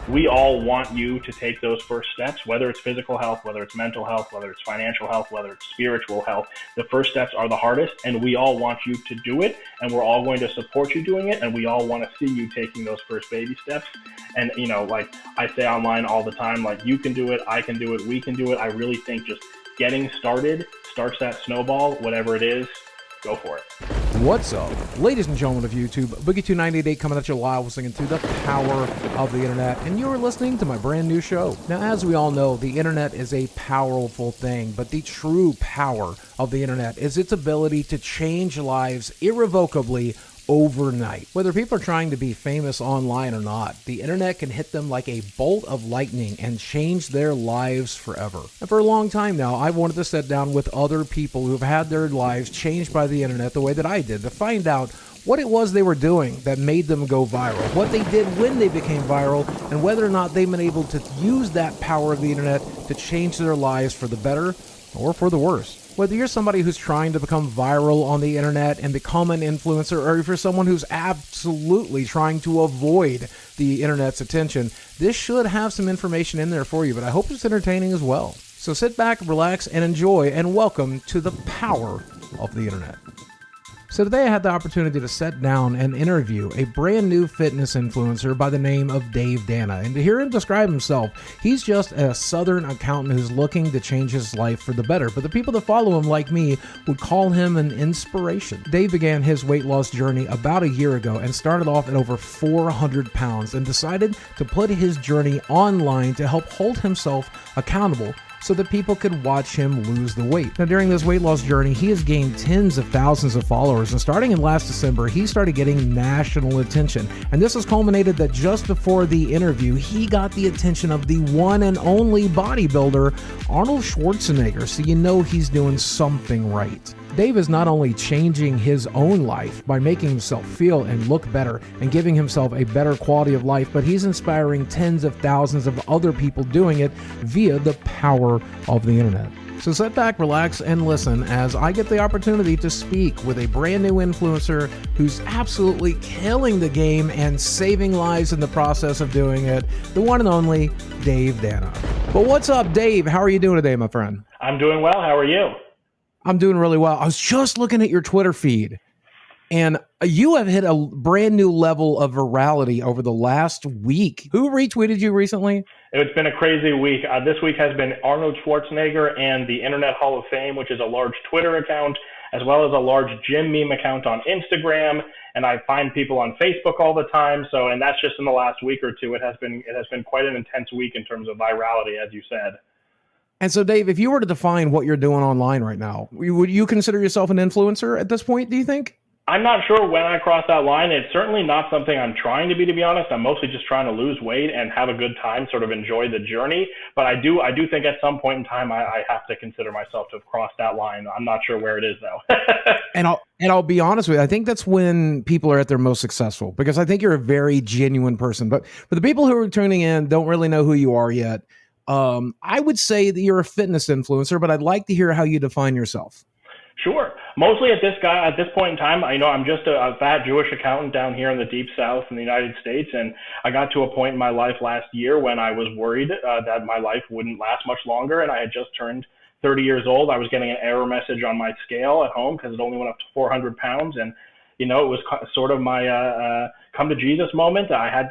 we all want you to take those first steps, whether it's physical health, whether it's mental health, whether it's financial health, whether it's spiritual health. The first steps are the hardest, and we all want you to do it, and we're all going to support you doing it, and we all want to see you taking those first baby steps. And, like I say online all the time, like, you can do it, I can do it, we can do it. I really think just getting started starts that snowball, whatever it is, go for it. What's up, ladies and gentlemen of YouTube? Boogie298 coming at you live, singing through the power of the internet, and you are listening to my brand new show. Now, as we all know, the internet is a powerful thing, but the true power of the internet is its ability to change lives irrevocably overnight. Whether people are trying to be famous online or not, the internet can hit them like a bolt of lightning and change their lives forever. And for a long time now, I've wanted to sit down with other people who've had their lives changed by the internet the way that I did, to find out what it was they were doing that made them go viral, what they did when they became viral, and whether or not they've been able to use that power of the internet to change their lives for the better or for the worse. Whether you're somebody who's trying to become viral on the internet and become an influencer, or if you're someone who's absolutely trying to avoid the internet's attention, this should have some information in there for you, but I hope it's entertaining as well. So sit back, relax, and enjoy, and welcome to the power of the internet. So today I had the opportunity to sit down and interview a brand new fitness influencer by the name of Danna. And to hear him describe himself, he's just a Southern accountant who's looking to change his life for the better. But the people that follow him, like me, would call him an inspiration. Dave began his weight loss journey about a year ago and started off at over 400 pounds and decided to put his journey online to help hold himself accountable so that people could watch him lose the weight. Now, during this weight loss journey, he has gained tens of thousands of followers, and starting in last December, he started getting national attention. And this has culminated that just before the interview, he got the attention of the one and only bodybuilder, Arnold Schwarzenegger, so you know he's doing something right. Dave is not only changing his own life by making himself feel and look better and giving himself a better quality of life, but he's inspiring tens of thousands of other people doing it via the power of the internet. So sit back, relax, and listen as I get the opportunity to speak with a brand new influencer who's absolutely killing the game and saving lives in the process of doing it, the one and only Danna. But what's up, Dave? How are you doing today, my friend? I'm doing well. How are you? I'm doing really well. I was just looking at your Twitter feed, and you have hit a brand new level of virality over the last week. Who retweeted you recently? It's been a crazy week. This week has been Arnold Schwarzenegger and the Internet Hall of Fame, which is a large Twitter account, as well as a large gym meme account on Instagram. And I find people on Facebook all the time. So, and that's just in the last week or two. It has been quite an intense week in terms of virality, as you said. And so, Dave, if you were to define what you're doing online right now, would you consider yourself an influencer at this point, do you think? I'm not sure when I cross that line. It's certainly not something I'm trying to be honest. I'm mostly just trying to lose weight and have a good time, sort of enjoy the journey. But I do think at some point in time, I have to consider myself to have crossed that line. I'm not sure where it is, though. And I'll be honest with you, I think that's when people are at their most successful, because I think you're a very genuine person. But for the people who are tuning in, don't really know who you are yet, I would say that you're a fitness influencer, but I'd like to hear how you define yourself. Sure. Mostly at this point in time, I'm just a fat Jewish accountant down here in the deep South in the United States. And I got to a point in my life last year when I was worried that my life wouldn't last much longer. And I had just turned 30 years old. I was getting an error message on my scale at home because it only went up to 400 pounds. And, it was sort of my come to Jesus moment. I had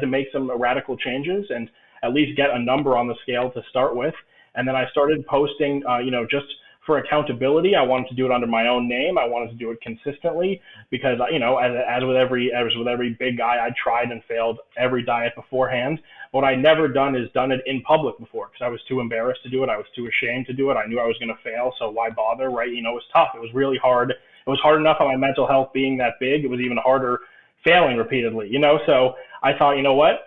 to make some radical changes and at least get a number on the scale to start with. And then I started posting, just for accountability. I wanted to do it under my own name. I wanted to do it consistently because, as with every big guy, I tried and failed every diet beforehand. What I never done is done it in public before because I was too embarrassed to do it. I was too ashamed to do it. I knew I was going to fail. So why bother, right? It was tough. It was really hard. It was hard enough on my mental health being that big. It was even harder failing repeatedly, So I thought, you know what?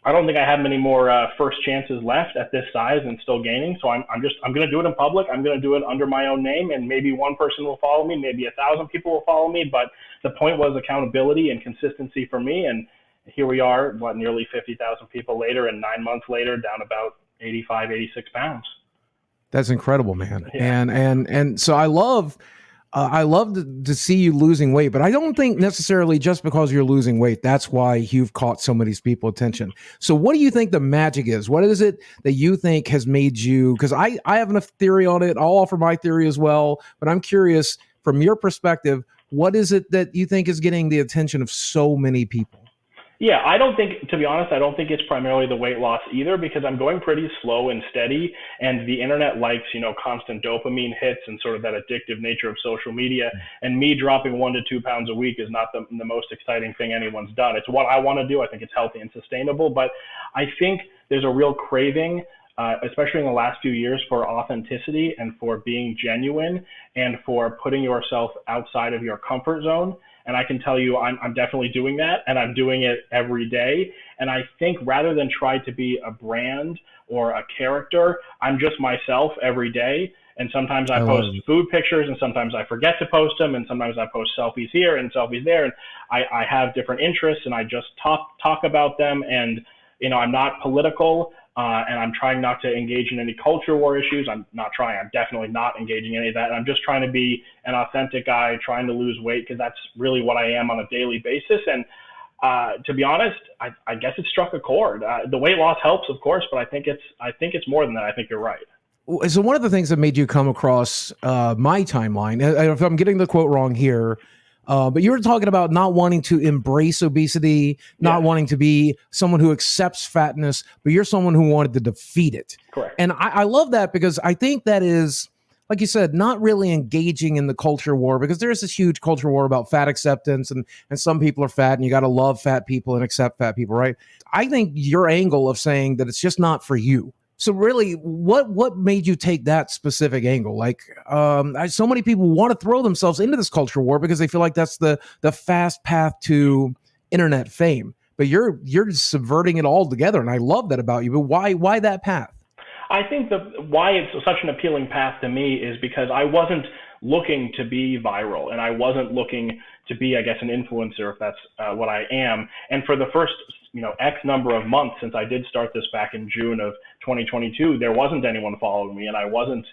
I don't think I have many more first chances left at this size and still gaining. So I'm going to do it in public. I'm going to do it under my own name, and maybe one person will follow me. Maybe 1,000 people will follow me. But the point was accountability and consistency for me. And here we are, nearly 50,000 people later, and 9 months later, down about 85, 86 pounds. That's incredible, man. Yeah. And so I love I love to see you losing weight, but I don't think necessarily just because you're losing weight, that's why you've caught so many people's attention. So what do you think the magic is? What is it that you think has made you, because I have a theory on it. I'll offer my theory as well, but I'm curious from your perspective, what is it that you think is getting the attention of so many people? Yeah, I don't think, to be honest, I don't think it's primarily the weight loss either because I'm going pretty slow and steady, and the internet likes, constant dopamine hits and sort of that addictive nature of social media. And me dropping 1 to 2 pounds a week is not the most exciting thing anyone's done. It's what I want to do. I think it's healthy and sustainable, but I think there's a real craving, especially in the last few years, for authenticity and for being genuine and for putting yourself outside of your comfort zone. And I can tell you, I'm definitely doing that, and I'm doing it every day. And I think rather than try to be a brand or a character, I'm just myself every day. And sometimes I I post love it. food pictures, and sometimes I forget to post them, and sometimes I post selfies here and selfies there. And I have different interests, and I just talk about them. And I'm not political, and I'm trying not to engage in any culture war issues. I'm not trying. I'm definitely not engaging in any of that. And I'm just trying to be an authentic guy, trying to lose weight because that's really what I am on a daily basis. And to be honest, I guess it struck a chord. The weight loss helps, of course, but I think it's more than that. I think you're right. So one of the things that made you come across my timeline, if I'm getting the quote wrong here, but you were talking about not wanting to embrace obesity, not Yes, wanting to be someone who accepts fatness, but you're someone who wanted to defeat it. correct. And I love that because I think that is, like you said, not really engaging in the culture war because there's this huge culture war about fat acceptance and some people are fat and you got to love fat people and accept fat people, right? I think your angle of saying that it's just not for you. So really, what made you take that specific angle? Like, so many people want to throw themselves into this culture war because they feel like that's the fast path to internet fame. But you're subverting it all together, and I love that about you. But why that path? I think why it's such an appealing path to me is because I wasn't looking to be viral, and I wasn't looking to be, I guess, an influencer, if that's what I am. And for the first, X number of months since I did start this back in June of 2022, there wasn't anyone following me, and I wasn't,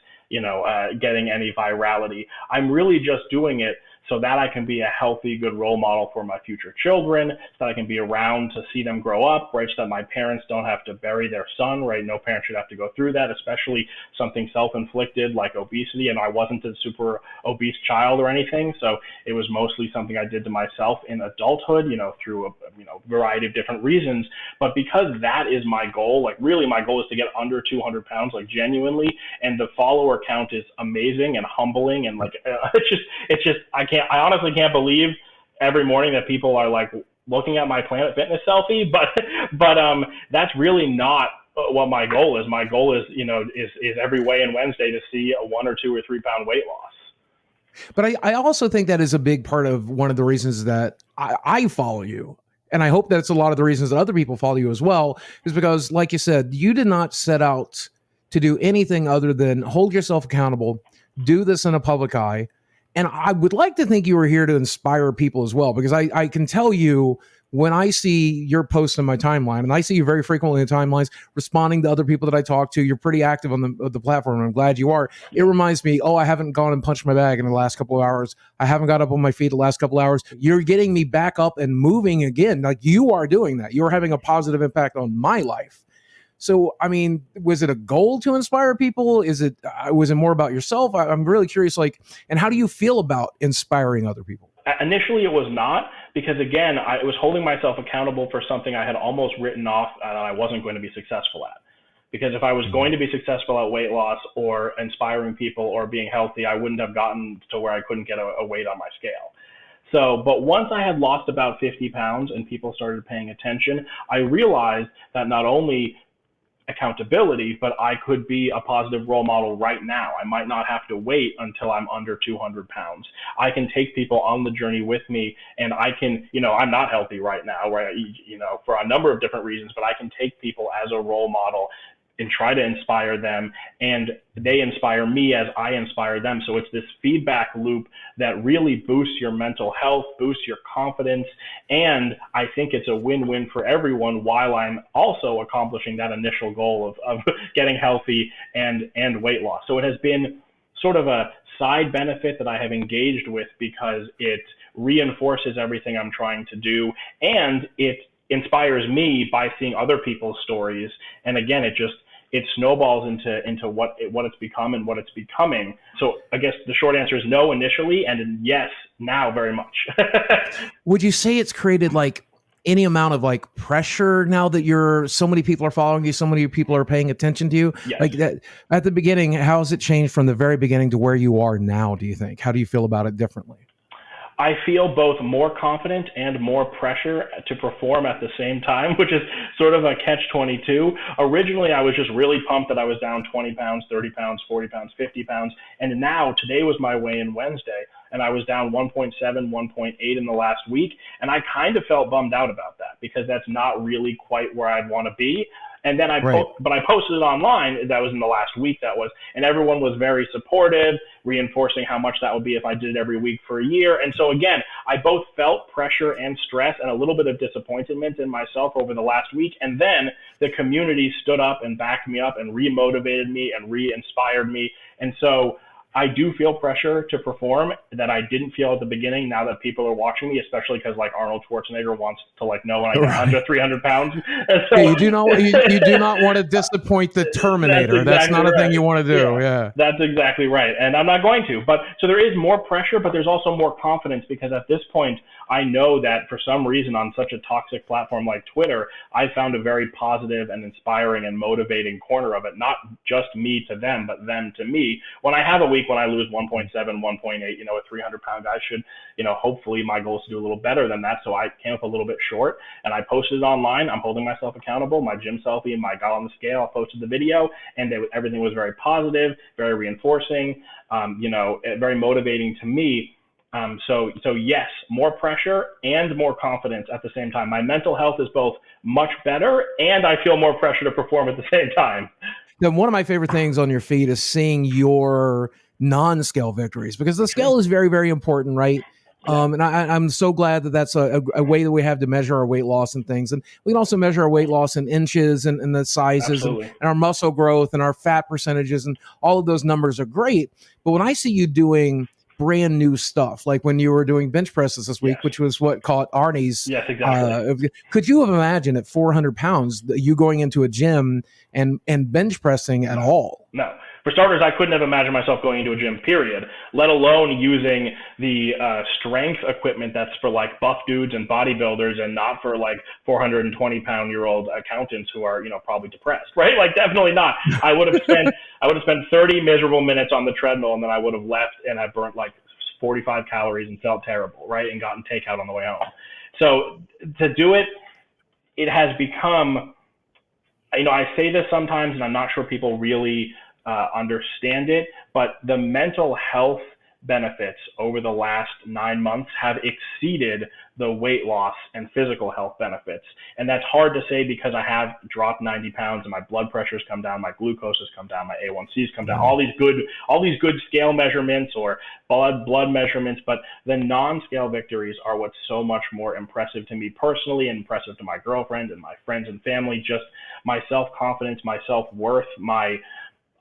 getting any virality. I'm really just doing it so that I can be a healthy, good role model for my future children, so that I can be around to see them grow up, right? So that my parents don't have to bury their son, right? No parent should have to go through that, especially something self-inflicted like obesity. And I wasn't a super obese child or anything. So it was mostly something I did to myself in adulthood, through a variety of different reasons. But because that is my goal, like really my goal is to get under 200 pounds, like genuinely. And the follower count is amazing and humbling. And like, I honestly can't believe every morning that people are like looking at my Planet Fitness selfie, but that's really not what my goal is. My goal is, is every weigh-in Wednesday to see a 1 or 2 or 3 pound weight loss. But I also think that is a big part of one of the reasons that I follow you. And I hope that's a lot of the reasons that other people follow you as well, is because, like you said, you did not set out to do anything other than hold yourself accountable, do this in a public eye. And I would like to think you were here to inspire people as well, because I can tell you when I see your posts on my timeline, and I see you very frequently in the timelines responding to other people that I talk to, you're pretty active on the platform, and I'm glad you are. It reminds me, I haven't gone and punched my bag in the last couple of hours. I haven't got up on my feet the last couple of hours. You're getting me back up and moving again. Like you are doing that. You're having a positive impact on my life. So, I mean, was it a goal to inspire people? Was it more about yourself? I'm really curious, and how do you feel about inspiring other people? Initially, it was not, because again, I was holding myself accountable for something I had almost written off that I wasn't going to be successful at. Because if I was going to be successful at weight loss or inspiring people or being healthy, I wouldn't have gotten to where I couldn't get a weight on my scale. So, but once I had lost about 50 pounds and people started paying attention, I realized that not only accountability, but I could be a positive role model right now. I might not have to wait until I'm under 200 pounds. I can take people on the journey with me, and I can, I'm not healthy right now, right? For a number of different reasons, but I can take people as a role model and try to inspire them, and they inspire me as I inspire them. So it's this feedback loop that really boosts your mental health, boosts your confidence, and I think it's a win-win for everyone, while I'm also accomplishing that initial goal of getting healthy and weight loss. So it has been sort of a side benefit that I have engaged with because it reinforces everything I'm trying to do, and it inspires me by seeing other people's stories. And again, it snowballs into what it's become and what it's becoming. So I guess the short answer is no initially, and yes now very much. Would you say it's created like any amount of like pressure now that so many people are following you, so many people are paying attention to you? Yes. Like that at the beginning, how has it changed from the very beginning to where you are now, do you think? How do you feel about it differently? I feel both more confident and more pressure to perform at the same time, which is sort of a catch-22. Originally, I was just really pumped that I was down 20 pounds, 30 pounds, 40 pounds, 50 pounds. And now today was my weigh-in Wednesday, and I was down 1.7, 1.8 in the last week. And I kind of felt bummed out about that because that's not really quite where I'd want to be. And then I posted it online. That was in the last week, and everyone was very supportive, reinforcing how much that would be if I did it every week for a year. And so again, I both felt pressure and stress and a little bit of disappointment in myself over the last week. And then the community stood up and backed me up and re-motivated me and re-inspired me. And so I do feel pressure to perform that I didn't feel at the beginning. Now that people are watching me, especially because like Arnold Schwarzenegger wants to like know when I get under 300 pounds. So, you do not want to disappoint the Terminator. That's not a thing you want to do. Yeah, that's exactly right, and I'm not going to. But so there is more pressure, but there's also more confidence because at this point I know that for some reason on such a toxic platform like Twitter, I found a very positive and inspiring and motivating corner of it. Not just me to them, but them to me. When I have a week when I lose 1.7, 1.8, a 300-pound guy should, hopefully my goal is to do a little better than that. So I came up a little bit short, and I posted it online. I'm holding myself accountable. My gym selfie and my got on the scale, I posted the video, and everything was very positive, very reinforcing, very motivating to me. So yes, more pressure and more confidence at the same time. My mental health is both much better, and I feel more pressure to perform at the same time. Then one of my favorite things on your feed is seeing your non-scale victories, because the scale is very, very important, right? Yeah. And I'm so glad that that's a way that we have to measure our weight loss and things. And we can also measure our weight loss in inches and the sizes and our muscle growth and our fat percentages, and all of those numbers are great. But when I see you doing brand new stuff, like when you were doing bench presses this week, which was what caught Arnie's. Yes, exactly. Could you have imagined at 400 pounds you going into a gym and bench pressing at all? No. For starters, I couldn't have imagined myself going into a gym, period, let alone using the strength equipment that's for like buff dudes and bodybuilders and not for like 420-pound-year-old accountants who are, probably depressed, right? Like definitely not. I would have spent 30 miserable minutes on the treadmill, and then I would have left and I burnt like 45 calories and felt terrible, right? And gotten takeout on the way home. So to do it, it has become, I say this sometimes and I'm not sure people really understand it, but the mental health benefits over the last 9 months have exceeded the weight loss and physical health benefits. And that's hard to say because I have dropped 90 pounds and my blood pressure's come down, my glucose has come down, my A1C's come down, all these good scale measurements or blood measurements. But the non-scale victories are what's so much more impressive to me personally and impressive to my girlfriend and my friends and family. Just my self-confidence, my self-worth, my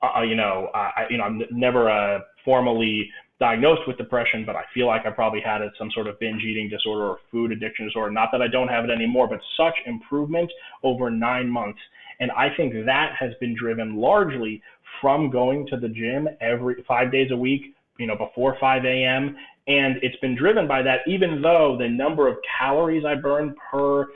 I'm never formally diagnosed with depression, but I feel like I probably had some sort of binge eating disorder or food addiction disorder. Not that I don't have it anymore, but such improvement over 9 months. And I think that has been driven largely from going to the gym every 5 days a week, before 5 a.m. And it's been driven by that, even though the number of calories I burn per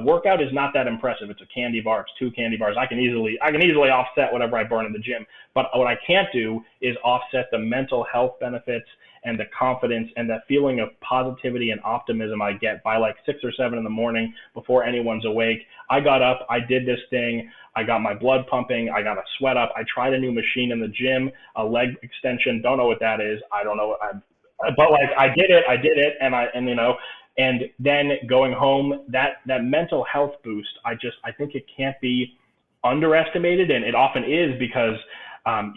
workout is not that impressive. It's a candy bar. It's 2 candy bars. I can easily offset whatever I burn in the gym. But what I can't do is offset the mental health benefits and the confidence and the feeling of positivity and optimism I get by like 6 or 7 in the morning before anyone's awake. I got up, I did this thing, I got my blood pumping, I got a sweat up, I tried a new machine in the gym, a leg extension, don't know what that is, I don't know, but like I did it, and then going home, that mental health boost, I think it can't be underestimated, and it often is because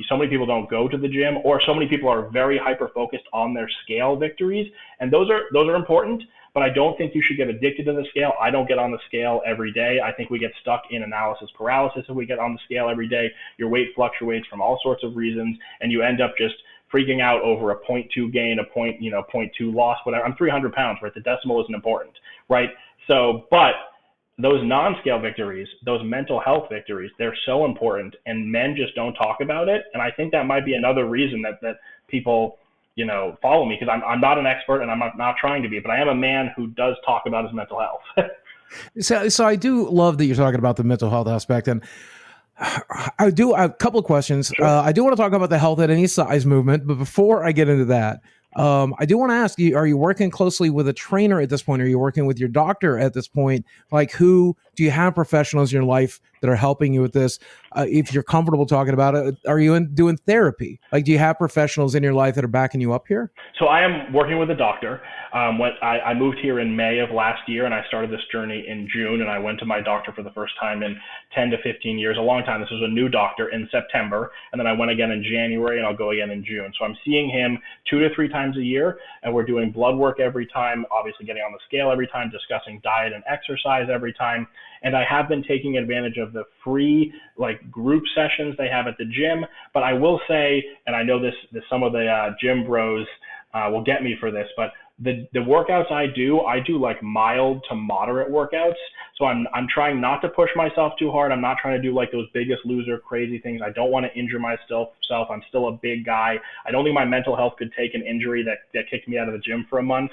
so many people don't go to the gym, or so many people are very hyper-focused on their scale victories, and those are important, but I don't think you should get addicted to the scale. I don't get on the scale every day. I think we get stuck in analysis paralysis if we get on the scale every day. Your weight fluctuates from all sorts of reasons, and you end up just freaking out over a point 0.2 gain, a point, point 0.2 loss, whatever. I'm 300 pounds, right? The decimal isn't important, right? So, but those non-scale victories, those mental health victories, they're so important, and men just don't talk about it. And I think that might be another reason that people, follow me, because I'm not an expert, and I'm not trying to be, but I am a man who does talk about his mental health. So I do love that you're talking about the mental health aspect, and I do have a couple of questions. Sure. I do want to talk about the health at any size movement, but before I get into that, I do want to ask you: are you working closely with a trainer at this point? Are you working with your doctor at this point? Like, who do you have professionals in your life that are helping you with this? If you're comfortable talking about it, are you doing therapy? Like, do you have professionals in your life that are backing you up here? So I am working with a doctor. When I moved here in May of last year, and I started this journey in June, and I went to my doctor for the first time in 10 to 15 years, a long time. This was a new doctor in September, and then I went again in January, and I'll go again in June. So I'm seeing him 2 to 3 times a year, and we're doing blood work every time, obviously getting on the scale every time, discussing diet and exercise every time. And I have been taking advantage of the free group sessions they have at the gym. But I will say, and I know this some of the gym bros will get me for this, but the workouts I do like mild to moderate workouts. So I'm trying not to push myself too hard. I'm not trying to do like those Biggest Loser crazy things. I don't want to injure myself. I'm still a big guy. I don't think my mental health could take an injury that kicked me out of the gym for a month.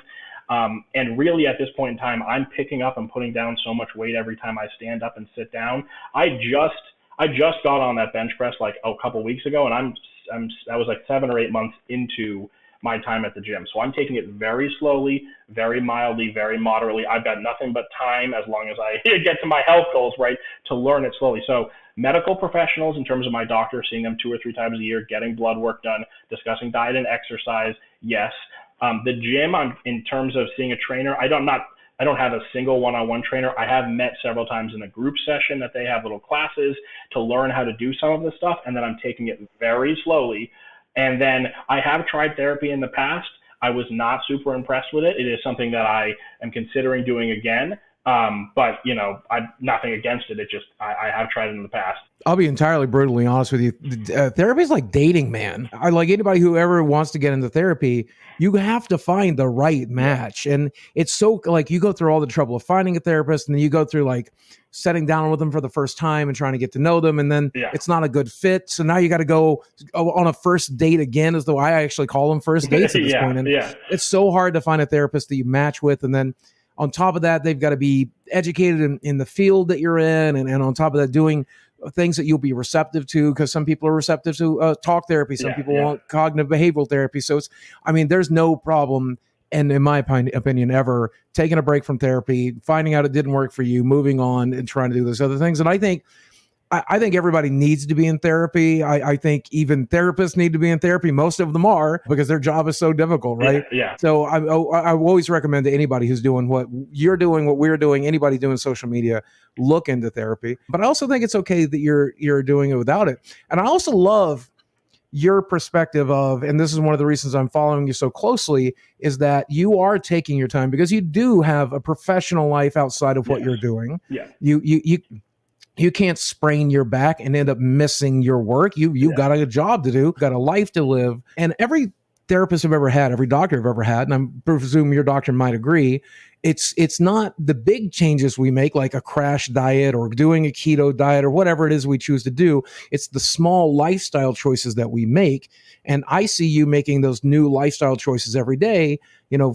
And really at this point in time, I'm picking up and putting down so much weight every time I stand up and sit down. I just got on that bench press like a couple weeks ago, and I was like 7 or 8 months into my time at the gym. So I'm taking it very slowly, very mildly, very moderately. I've got nothing but time, as long as I get to my health goals, right, to learn it slowly. So medical professionals, in terms of my doctor, seeing them 2 or 3 times a year, getting blood work done, discussing diet and exercise, yes. The gym, in terms of seeing a trainer, I don't have a single one-on-one trainer. I have met several times in a group session that they have little classes to learn how to do some of this stuff, and then I'm taking it very slowly. And then I have tried therapy in the past. I was not super impressed with it. It is something that I am considering doing again. But I'm nothing against it. It just, I have tried it in the past. I'll be entirely brutally honest with you. Therapy is like dating, man. I like anybody who ever wants to get into therapy, you have to find the right match. And it's so like you go through all the trouble of finding a therapist, and then you go through like setting down with them for the first time and trying to get to know them. And then it's not a good fit. So now you got to go on a first date again, as though I actually call them first dates at this point. And it's so hard to find a therapist that you match with. And then on top of that, they've got to be educated in the field that you're in. And on top of that, doing things that you'll be receptive to, because some people are receptive to talk therapy. Some people want cognitive behavioral therapy. So there's no problem. And in my opinion, ever taking a break from therapy, finding out it didn't work for you, moving on and trying to do those other things. And I think everybody needs to be in therapy. I think even therapists need to be in therapy. Most of them are, because their job is so difficult, right? Yeah. So I always recommend to anybody who's doing what you're doing, what we're doing, anybody doing social media, look into therapy. But I also think it's okay that you're doing it without it. And I also love your perspective of, and this is one of the reasons I'm following you so closely, is that you are taking your time, because you do have a professional life outside of what you're doing. Yeah. You can't sprain your back and end up missing your work. You've got a job to do, got a life to live. And every therapist I've ever had, every doctor I've ever had, and I presume your doctor might agree, it's not the big changes we make, like a crash diet or doing a keto diet or whatever it is we choose to do. It's the small lifestyle choices that we make. And I see you making those new lifestyle choices every day,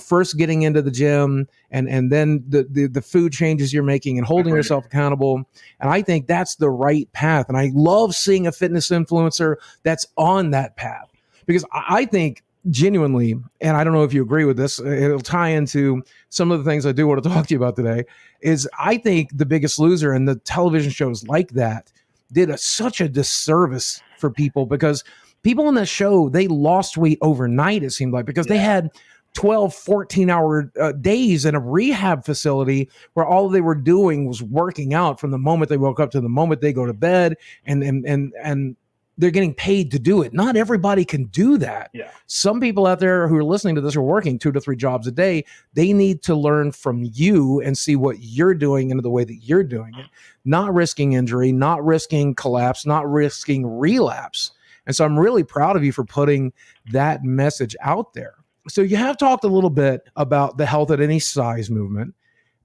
first getting into the gym, and then the food changes you're making and holding yourself accountable. And I think that's the right path. And I love seeing a fitness influencer that's on that path, because I think genuinely, and I don't know if you agree with this, it'll tie into some of the things I do want to talk to you about today, is I think The Biggest Loser and the television shows like that did such a disservice for people, because people on that show, they lost weight overnight, it seemed like, because they had 12, 14-hour days in a rehab facility where all they were doing was working out from the moment they woke up to the moment they go to bed, and they're getting paid to do it. Not everybody can do that. Yeah. Some people out there who are listening to this are working 2 to 3 jobs a day. They need to learn from you and see what you're doing and the way that you're doing it, not risking injury, not risking collapse, not risking relapse. And so I'm really proud of you for putting that message out there. So you have talked a little bit about the health at any size movement.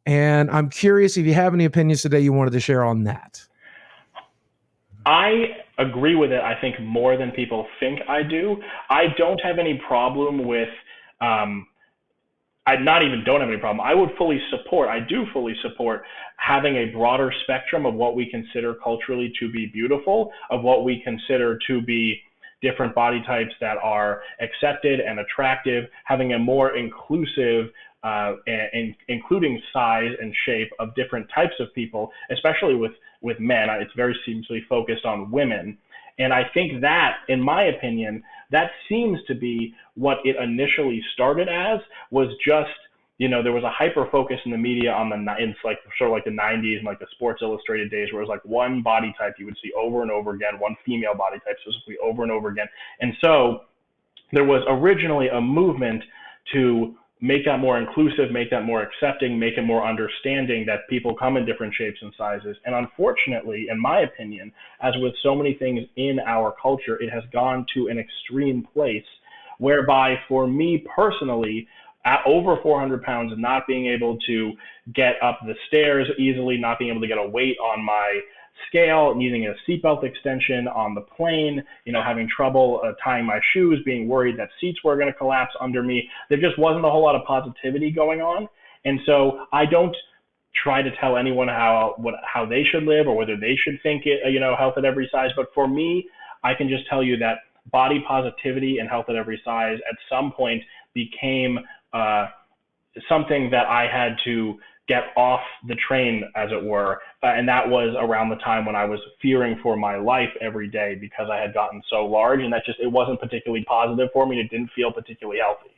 And I'm curious if you have any opinions today you wanted to share on that. I agree with it, I think, more than people think I do. I don't have any problem with, um, I not even don't have any problem. I do fully support having a broader spectrum of what we consider culturally to be beautiful, of what we consider to be different body types that are accepted and attractive, having a more inclusive, including size and shape of different types of people, especially with men. It's very seemingly focused on women. And I think that, in my opinion, that seems to be what it initially started as, was just, there was a hyper focus in the media on it's like sort of like the 90s and like the Sports Illustrated days, where it was like one body type you would see over and over again, one female body type specifically over and over again. And so there was originally a movement to make that more inclusive, make that more accepting, make it more understanding that people come in different shapes and sizes. And unfortunately, in my opinion, as with so many things in our culture, it has gone to an extreme place whereby, for me personally, at over 400 pounds, not being able to get up the stairs easily, not being able to get a weight on my scale, needing a seatbelt extension on the plane, having trouble tying my shoes, being worried that seats were going to collapse under me. There just wasn't a whole lot of positivity going on. And so I don't try to tell anyone how they should live or whether they should think health at every size. But for me, I can just tell you that body positivity and health at every size at some point became something that I had to get off the train, as it were. And that was around the time when I was fearing for my life every day because I had gotten so large, and it wasn't particularly positive for me. It didn't feel particularly healthy.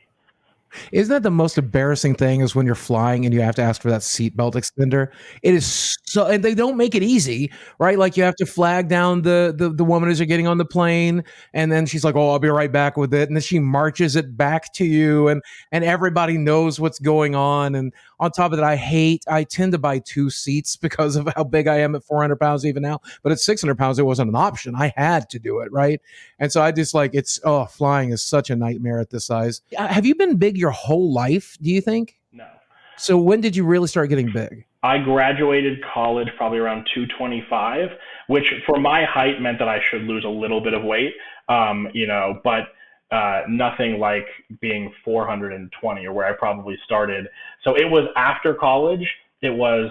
Isn't that the most embarrassing thing, is when you're flying and you have to ask for that seatbelt extender? It is so, and they don't make it easy, right? Like, you have to flag down the woman as you're getting on the plane, and then she's like, "Oh, I'll be right back with it," and then she marches it back to you, and everybody knows what's going on. And on top of that, I tend to buy two seats because of how big I am at 400 pounds even now. But at 600 pounds, it wasn't an option. I had to do it, right? And so I just flying is such a nightmare at this size. Have you been big your whole life, do you think? No. So when did you really start getting big? I graduated college probably around 225, which for my height meant that I should lose a little bit of weight, but nothing like being 420 or where I probably started. So it was after college. It was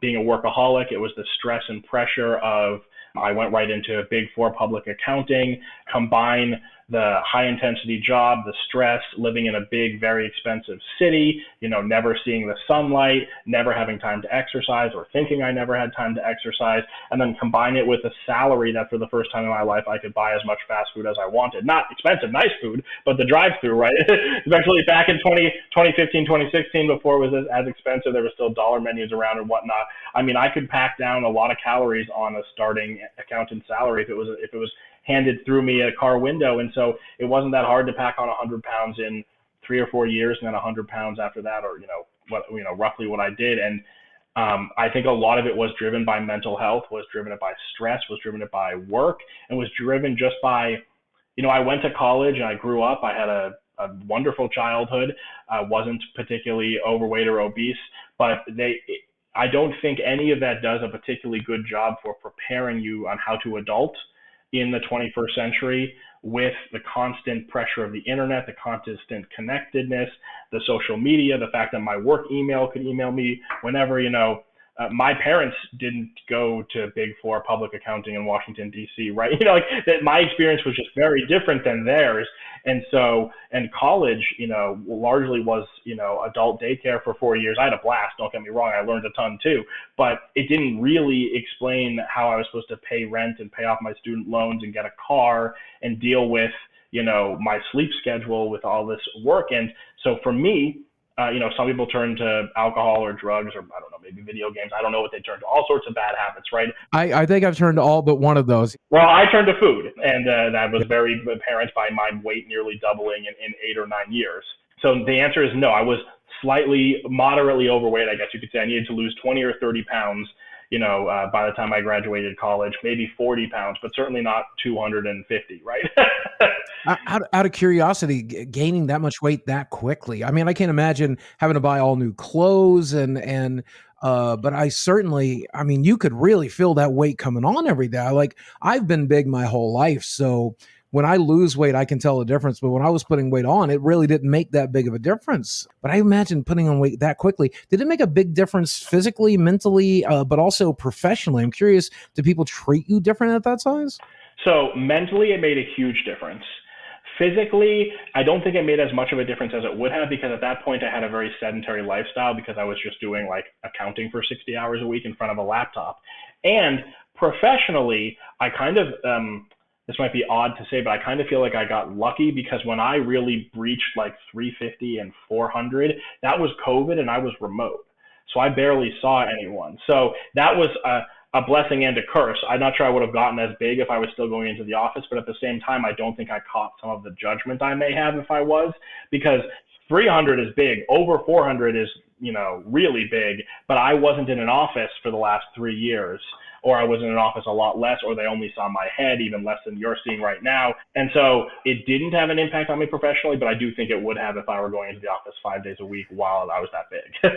being a workaholic. It was the stress and pressure of, I went right into Big Four public accounting, combine the high intensity job, the stress, living in a big, very expensive city, never seeing the sunlight, never having time to exercise or thinking I never had time to exercise, and then combine it with a salary that for the first time in my life, I could buy as much fast food as I wanted. Not expensive, nice food, but the drive-through, right? Especially back in 2015, 2016, before it was as expensive, there were still dollar menus around and whatnot. I mean, I could pack down a lot of calories on a starting accountant salary if it was handed through me a car window. And so it wasn't that hard to pack on 100 pounds in 3 or 4 years, and then 100 pounds after that, or, roughly what I did. And I think a lot of it was driven by mental health, was driven by stress, was driven by work, and was driven just by, I went to college and I grew up. I had a wonderful childhood. I wasn't particularly overweight or obese, but I don't think any of that does a particularly good job for preparing you on how to adult in the 21st century, with the constant pressure of the internet, the constant connectedness, the social media, the fact that my work email could email me whenever, my parents didn't go to Big Four public accounting in Washington, D.C., right? That my experience was just very different than theirs. And so, and college, largely was, adult daycare for 4 years. I had a blast, don't get me wrong. I learned a ton too, but it didn't really explain how I was supposed to pay rent and pay off my student loans and get a car and deal with, my sleep schedule with all this work. And so for me, some people turn to alcohol or drugs, or I don't know, maybe video games. I don't know what they turn to. All sorts of bad habits, right? I think I've turned to all but one of those. Well, I turned to food, and that was very apparent by my weight nearly doubling in 8 or 9 years. So the answer is no. I was moderately overweight, I guess you could say. I needed to lose 20 or 30 pounds, by the time I graduated college, maybe 40 pounds, but certainly not 250, right? Out of curiosity, gaining that much weight that quickly. I mean, I can't imagine having to buy all new clothes but I mean, you could really feel that weight coming on every day. Like I've been big my whole life, so when I lose weight, I can tell the difference. But when I was putting weight on, it really didn't make that big of a difference. But I imagine putting on weight that quickly, did it make a big difference physically, mentally, but also professionally? I'm curious, do people treat you different at that size? So mentally, it made a huge difference. Physically, I don't think it made as much of a difference as it would have, because at that point I had a very sedentary lifestyle because I was just doing like accounting for 60 hours a week in front of a laptop. And professionally, I kind of, this might be odd to say, but I kind of feel like I got lucky because when I really breached like 350 and 400, that was COVID and I was remote. So I barely saw anyone. So that was a blessing and a curse. I'm not sure I would have gotten as big if I was still going into the office, but at the same time, I don't think I caught some of the judgment I may have if I was, because 300 is big. Over 400 is, really big, but I wasn't in an office for the last 3 years, or I was in an office a lot less, or they only saw my head, even less than you're seeing right now. And so it didn't have an impact on me professionally, but I do think it would have if I were going into the office 5 days a week while I was that big.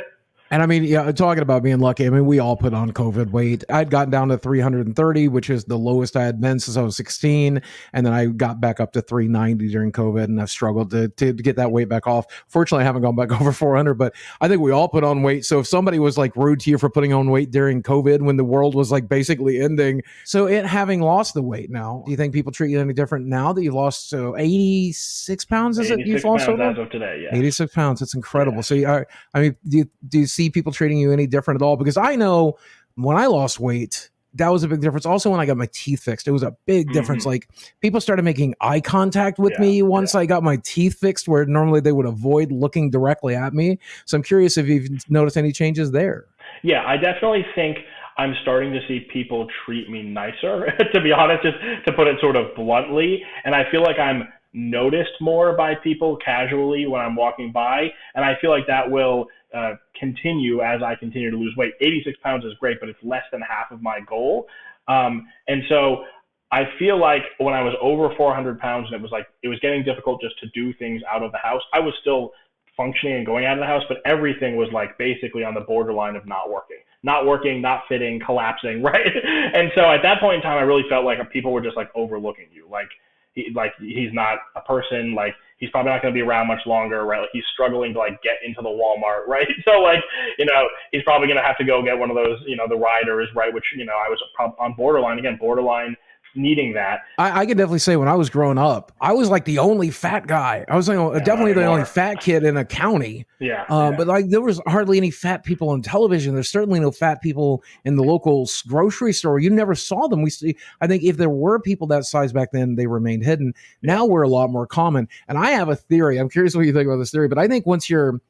And I mean, yeah, talking about being lucky, I mean, we all put on COVID weight. I'd gotten down to 330, which is the lowest I had been since I was 16. And then I got back up to 390 during COVID, and I've struggled to get that weight back off. Fortunately, I haven't gone back over 400, but I think we all put on weight. So if somebody was like rude to you for putting on weight during COVID when the world was like basically ending, so it having lost the weight now, do you think people treat you any different now that you lost 86 pounds? Is it you've 86 lost pounds over? as of today, yeah. 86 pounds. It's incredible. Yeah. So, I mean, do you see people treating you any different at all? Because I know when I lost weight, that was a big difference. Also, when I got my teeth fixed, it was a big difference. Like people started making eye contact with me once I got my teeth fixed, where normally they would avoid looking directly at me. So I'm curious if you've noticed any changes there. Yeah, I definitely think I'm starting to see people treat me nicer, to be honest, just to put it sort of bluntly. And I feel like I'm noticed more by people casually when I'm walking by. And I feel like that will continue as I continue to lose weight. 86 pounds is great, but it's less than half of my goal. And so I feel like when I was over 400 pounds and it was getting difficult just to do things out of the house, I was still functioning and going out of the house, but everything was like basically on the borderline of not working, not fitting, collapsing, right? And so at that point in time, I really felt like people were just like overlooking you. He's not a person, like he's probably not going to be around much longer, right? Like he's struggling to like get into the Walmart, right? So he's probably going to have to go get one of those, the riders, right? Which, I was on borderline needing that. I can definitely say when I was growing up, I was like the only fat guy. I was definitely the only fat kid in a county. But like there was hardly any fat people on television. There's certainly no fat people in the local grocery store. You never saw them. I think if there were people that size back then, they remained hidden. Now we're a lot more common. And I have a theory. I'm curious what you think about this theory, but I think once you're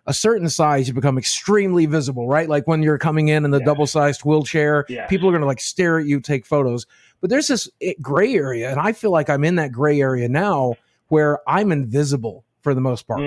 a certain size, you become extremely visible, right? Like when you're coming in the double-sized wheelchair, people are going to like stare at you, take photos. But there's this gray area, and I feel like I'm in that gray area now where I'm invisible for the most part,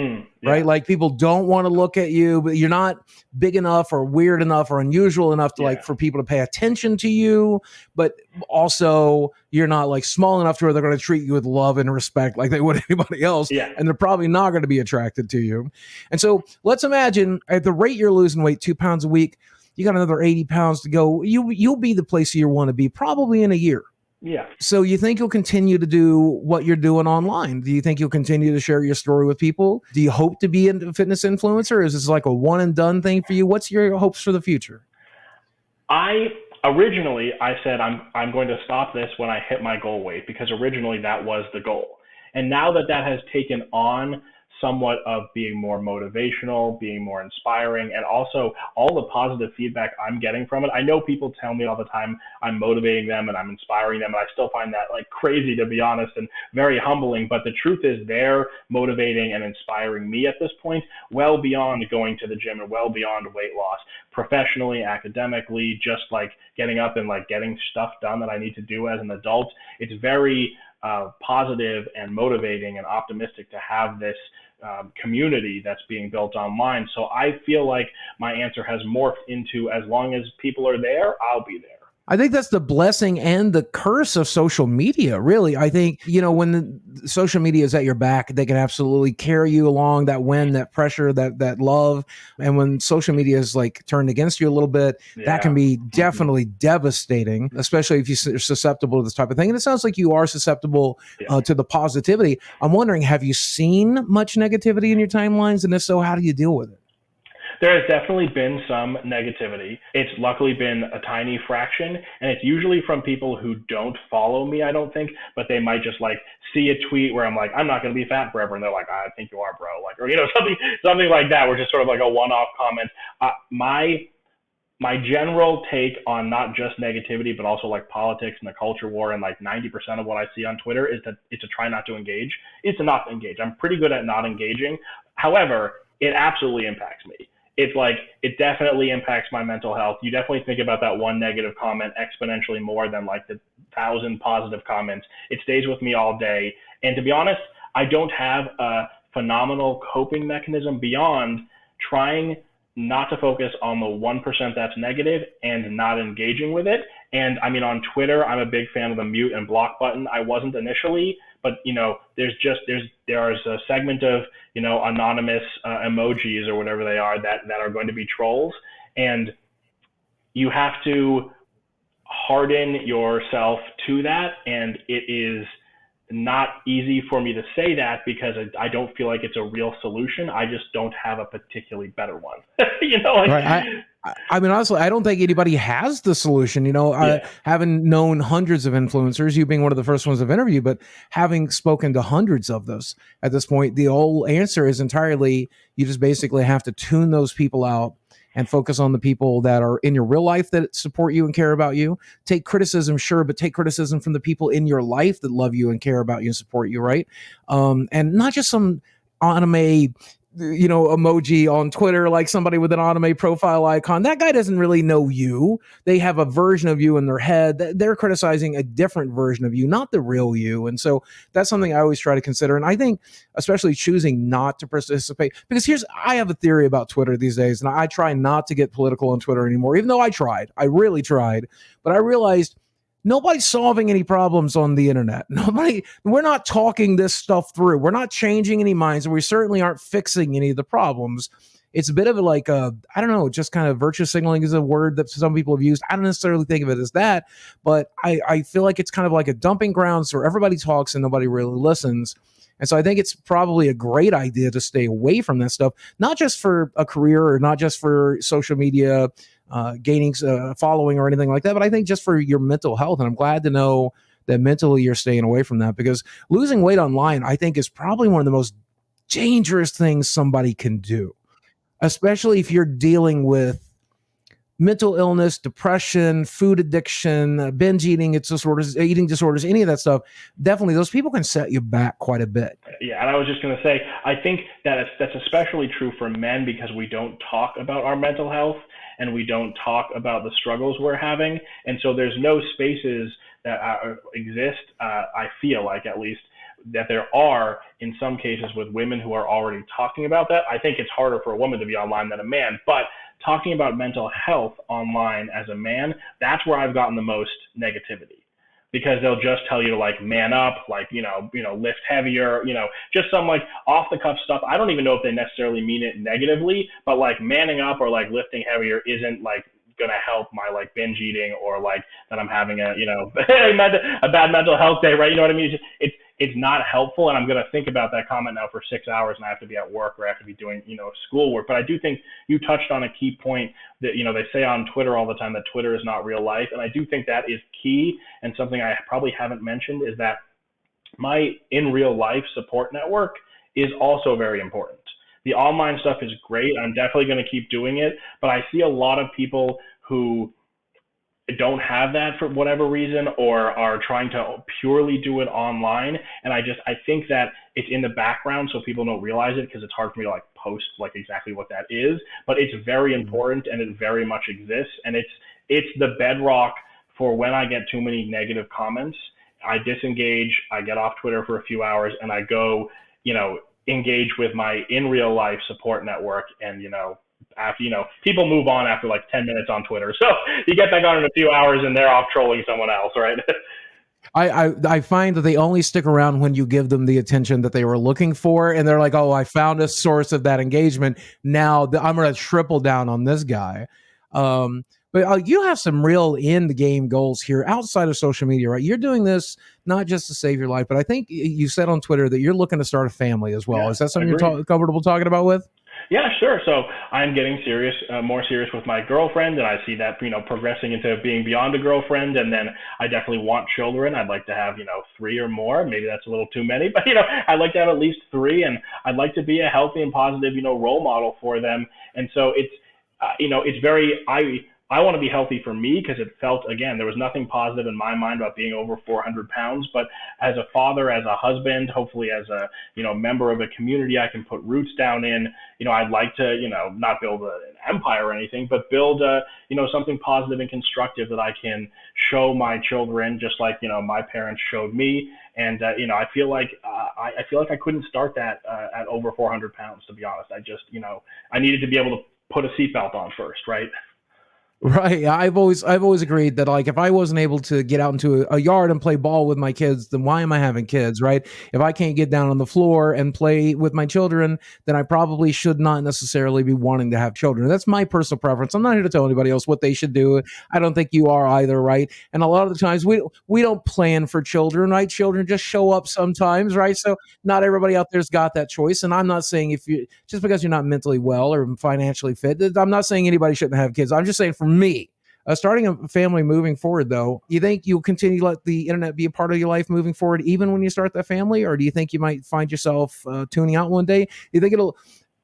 right? Like people don't want to look at you, but you're not big enough or weird enough or unusual enough to for people to pay attention to you, but also you're not like small enough to where they're going to treat you with love and respect like they would anybody else. And they're probably not going to be attracted to you. And so let's imagine at the rate you're losing weight, 2 pounds a week, you got another 80 pounds to go. You'll be the place you want to be probably in a year. Yeah. So you think you'll continue to do what you're doing online? Do you think you'll continue to share your story with people? Do you hope to be a fitness influencer? Is this like a one and done thing for you? What's your hopes for the future? Originally I said I'm going to stop this when I hit my goal weight, because originally that was the goal. And now that has taken on somewhat of being more motivational, being more inspiring, and also all the positive feedback I'm getting from it. I know people tell me all the time I'm motivating them and I'm inspiring them, and I still find that like crazy, to be honest, and very humbling. But the truth is they're motivating and inspiring me at this point, well beyond going to the gym and well beyond weight loss, professionally, academically, just like getting up and like getting stuff done that I need to do as an adult. It's very positive and motivating and optimistic to have this community that's being built online. So I feel like my answer has morphed into, as long as people are there, I'll be there. I think that's the blessing and the curse of social media, really. I think, when the social media is at your back, they can absolutely carry you along, that wind, that pressure, that love. And when social media is like turned against you a little bit, that can be definitely devastating, especially if you're susceptible to this type of thing. And it sounds like you are susceptible to the positivity. I'm wondering, have you seen much negativity in your timelines? And if so, how do you deal with it? There has definitely been some negativity. It's luckily been a tiny fraction, and it's usually from people who don't follow me, I don't think, but they might just like see a tweet where I'm like, I'm not going to be fat forever, and they're like, I think you are, bro, like, or something like that, where just sort of like a one-off comment. My general take on not just negativity, but also like politics and the culture war, and like 90% of what I see on Twitter is that it's to try not to engage. It's to not engage. I'm pretty good at not engaging. However, it absolutely impacts me. It's like, it definitely impacts my mental health. You definitely think about that one negative comment exponentially more than like the 1,000 positive comments. It stays with me all day. And to be honest, I don't have a phenomenal coping mechanism beyond trying not to focus on the 1% that's negative and not engaging with it. And I mean, on Twitter, I'm a big fan of the mute and block button. I wasn't initially, but there's a segment of, anonymous emojis or whatever they are that are going to be trolls. And you have to harden yourself to that. And it is not easy for me to say that because I don't feel like it's a real solution. I just don't have a particularly better one. Right. I mean, honestly, I don't think anybody has the solution. I haven't known hundreds of influencers, you being one of the first ones I've interviewed, but having spoken to hundreds of those at this point, the whole answer is entirely, you just basically have to tune those people out and focus on the people that are in your real life that support you and care about you. Take criticism, sure, but take criticism from the people in your life that love you and care about you and support you, right? And not just some anime emoji on Twitter, like somebody with an anime profile icon. That guy doesn't really know you. They have a version of you in their head. They're criticizing a different version of you, not the real you. And so that's something I always try to consider. And I think especially choosing not to participate, because I have a theory about Twitter these days, and I try not to get political on Twitter anymore, even though I really tried, but I realized nobody's solving any problems on the internet. We're not talking this stuff through. We're not changing any minds, and we certainly aren't fixing any of the problems. It's a bit of I don't know, just kind of virtue signaling is a word that some people have used. I don't necessarily think of it as that, but I feel like it's kind of like a dumping ground where everybody talks and nobody really listens. And so I think it's probably a great idea to stay away from that stuff, not just for a career or not just for social media, gaining following or anything like that, but I think just for your mental health. And I'm glad to know that mentally you're staying away from that, because losing weight online, I think, is probably one of the most dangerous things somebody can do, especially if you're dealing with mental illness, depression, food addiction, binge eating disorders, eating disorders, any of that stuff. Definitely, those people can set you back quite a bit. Yeah, and I was just going to say, I think that's especially true for men, because we don't talk about our mental health and we don't talk about the struggles we're having. And so there's no spaces that exist, I feel like, at least, that there are in some cases with women who are already talking about that. I think it's harder for a woman to be online than a man, but talking about mental health online as a man, that's where I've gotten the most negativity, because they'll just tell you to like man up, like, lift heavier, just some like off the cuff stuff. I don't even know if they necessarily mean it negatively, but like manning up or like lifting heavier isn't like going to help my like binge eating or like that I'm having a, a bad mental health day, right? You know what I mean? It's not helpful. And I'm going to think about that comment now for 6 hours, and I have to be at work or I have to be doing, schoolwork. But I do think you touched on a key point that, they say on Twitter all the time that Twitter is not real life. And I do think that is key. And something I probably haven't mentioned is that my in real life support network is also very important. The online stuff is great. I'm definitely going to keep doing it, but I see a lot of people who don't have that for whatever reason, or are trying to purely do it online. And I think that it's in the background so people don't realize it, because it's hard for me to like post like exactly what that is, but it's very important and it very much exists. And it's the bedrock for when I get too many negative comments. I disengage, I get off Twitter for a few hours, and I go, engage with my in real life support network. And, after, people move on after like 10 minutes on Twitter. So you get back on in a few hours and they're off trolling someone else, right? I find that they only stick around when you give them the attention that they were looking for, and they're like, "Oh, I found a source of that engagement. Now I'm going to triple down on this guy." But you have some real end game goals here outside of social media, right? You're doing this not just to save your life, but I think you said on Twitter that you're looking to start a family as well. Yeah, Is that something you're agreed. comfortable talking about with? Yeah, sure. So I'm getting serious, more serious with my girlfriend, and I see that progressing into being beyond a girlfriend. And then I definitely want children. I'd like to have three or more. Maybe that's a little too many, but I'd like to have at least three, and I'd like to be a healthy and positive role model for them. And so it's very I want to be healthy for me, because it felt, again, there was nothing positive in my mind about being over 400 pounds. But as a father, as a husband, hopefully as a member of a community I can put roots down in, I'd like to not build an empire or anything, but build something positive and constructive that I can show my children, just like my parents showed me. And I feel like I couldn't start that at over 400 pounds, to be honest. I just I needed to be able to put a seatbelt on first, right? Right. I've always agreed that, like, if I wasn't able to get out into a yard and play ball with my kids, then why am I having kids, right? If I can't get down on the floor and play with my children, then I probably should not necessarily be wanting to have children. That's my personal preference. I'm not here to tell anybody else what they should do. I don't think you are either, right? And a lot of the times we don't plan for children, right? Children just show up sometimes, right? So not everybody out there's got that choice. And I'm not saying, if you just because you're not mentally well or financially fit, I'm not saying anybody shouldn't have kids. I'm just saying, for me, starting a family moving forward, though, you think you'll continue to let the internet be a part of your life moving forward, even when you start that family? Or do you think you might find yourself tuning out one day? Do you think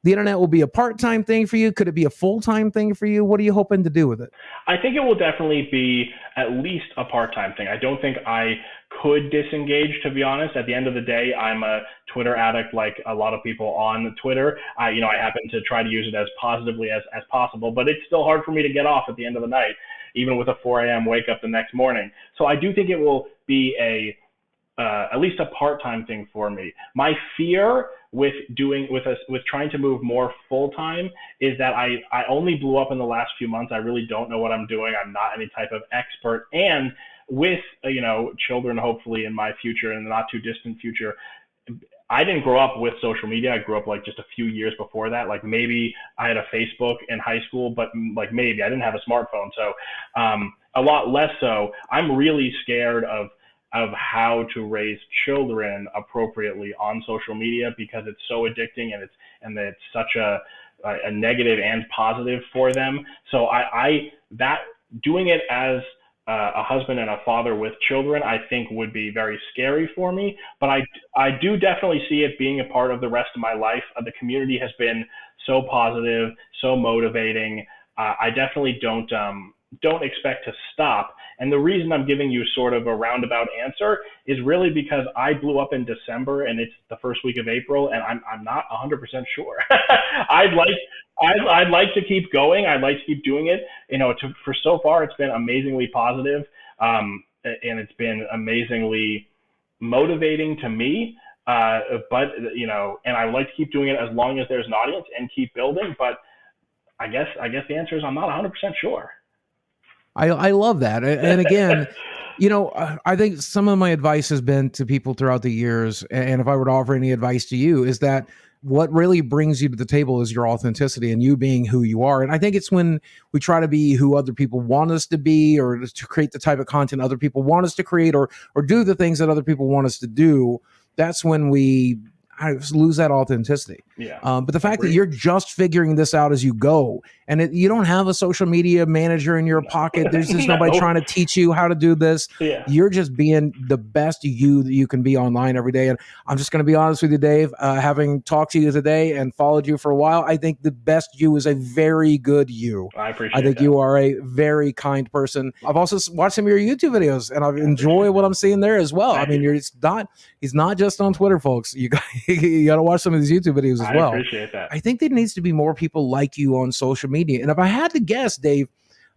the internet will be a part-time thing for you? Could it be a full-time thing for you? What are you hoping to do with it? I think it will definitely be at least a part-time thing. I don't think I could disengage, to be honest. At the end of the day, I'm a Twitter addict, like a lot of people on Twitter. I happen to try to use it as positively as possible, but it's still hard for me to get off at the end of the night, even with a 4 a.m. wake up the next morning. So I do think it will be at least a part-time thing for me. My fear with trying to move more full-time is that I only blew up in the last few months. I really don't know what I'm doing. I'm not any type of expert. And with children, hopefully in my future, in the not too distant future, I didn't grow up with social media. I grew up like just a few years before that. Like, maybe I had a Facebook in high school, but like maybe I didn't have a smartphone. So a lot less so. I'm really scared of how to raise children appropriately on social media, because it's so addicting, and it's such a negative and positive for them. So that doing it as a husband and a father with children, I think would be very scary for me. But I do definitely see it being a part of the rest of my life. The community has been so positive, so motivating. I definitely don't expect to stop. And the reason I'm giving you sort of a roundabout answer is really because I blew up in December, and it's the first week of April, and I'm not 100% sure. I'd like to keep going. I'd like to keep doing it. For so far, it's been amazingly positive, and it's been amazingly motivating to me. But and I would like to keep doing it as long as there's an audience and keep building. But I guess the answer is I'm not 100% sure. I love that. And again, I think some of my advice has been to people throughout the years, and if I were to offer any advice to you, is that what really brings you to the table is your authenticity and you being who you are. And I think it's when we try to be who other people want us to be, or to create the type of content other people want us to create, or do the things that other people want us to do, that's when we lose that authenticity. Yeah. But the fact that you're just figuring this out as you go, and you don't have a social media manager in your pocket, there's just nobody trying to teach you how to do this. Yeah. You're just being the best you that you can be online every day. And I'm just going to be honest with you, Dave, having talked to you today and followed you for a while, I think the best you is a very good you. I appreciate I think that. you are a very kind person. I've also watched some of your YouTube videos, and I enjoy what I'm seeing there as well. Thank I mean, you. he's not just on Twitter, folks. You got to watch some of these YouTube videos as well. I appreciate that. I think there needs to be more people like you on social media. And if I had to guess, Dave,